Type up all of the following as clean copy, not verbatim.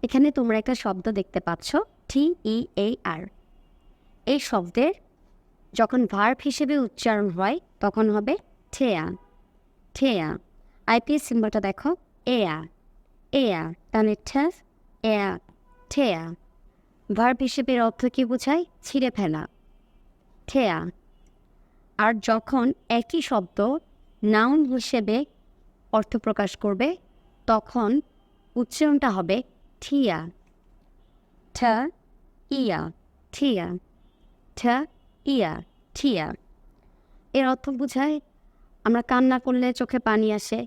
এখানে তোমরা একটা শব্দ দেখতে পাচ্ছ, TEAR। এই শব্দের যখন ভার্ব হিসেবে উচ্চারণ হয় তখন হবে ঠেয়া, ঠেয়া। আইপিএস সিম্বলটা দেখো, এয়া, এয়া, তাহলে ঠেস, এয়া, ঠেয়া। ভার্ব হিসেবে এর অর্থ কী বোঝায়? ছিঁড়ে ফেলা, ঠেয়া। আর যখন একই শব্দ নাউন হিসেবে অর্থ প্রকাশ করবে তখন উচ্চারণটা হবে ঠিয়া, ঠ ইয়া, ঠিয়া, ঠ ইয়া, ঠিয়া। এর অর্থ বোঝায় আমরা কান্না করলে চোখে পানি আসে,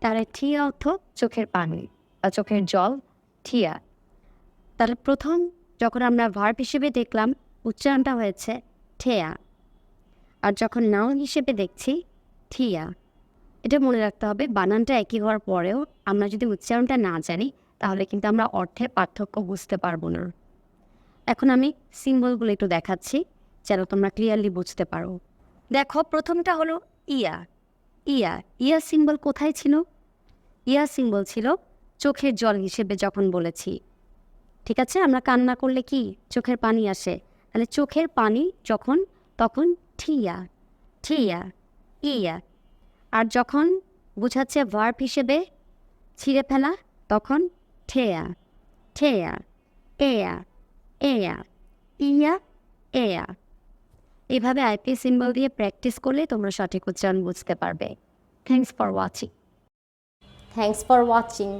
তার ঠিয়া অর্থ চোখের পানি বা চোখের জল, ঠিয়া। তাহলে প্রথম যখন আমরা ভার্ব হিসেবে দেখলাম উচ্চারণটা হয়েছে ঠেয়া, আর যখন নাউন হিসেবে দেখছি ঠিয়া। এটা মনে রাখতে হবে, বানানটা একই হওয়ার পরেও আমরা যদি উচ্চারণটা না জানি তাহলে কিন্তু আমরা অর্থের পার্থক্য বুঝতে পারবো না। এখন আমি সিম্বলগুলো একটু দেখাচ্ছি যেন তোমরা ক্লিয়ারলি বুঝতে পারো। দেখো, প্রথমটা হলো ইয়া, ইয়া। ইয়া সিম্বল কোথায় ছিল? ইয়া সিম্বল ছিল চোখের জল হিসেবে যখন বলেছি, ঠিক আছে? আমরা কান্না করলে কি চোখের পানি আসে, তাহলে চোখের পানি যখন তখন ঠিয়া, ঠিয়া, ইয়া। আর যখন বোঝাচ্ছে ভার্ব হিসেবে ছিঁড়ে ফেলা তখন ঠেয়া, ঠেয়া, এয়া, এয়া, ইয়া, এয়া। এভাবে আইপিএস সিম্বল দিয়ে প্র্যাকটিস করলে তোমরা সঠিক উচ্চারণ বুঝতে পারবে। Thanks for watching. Thanks for watching.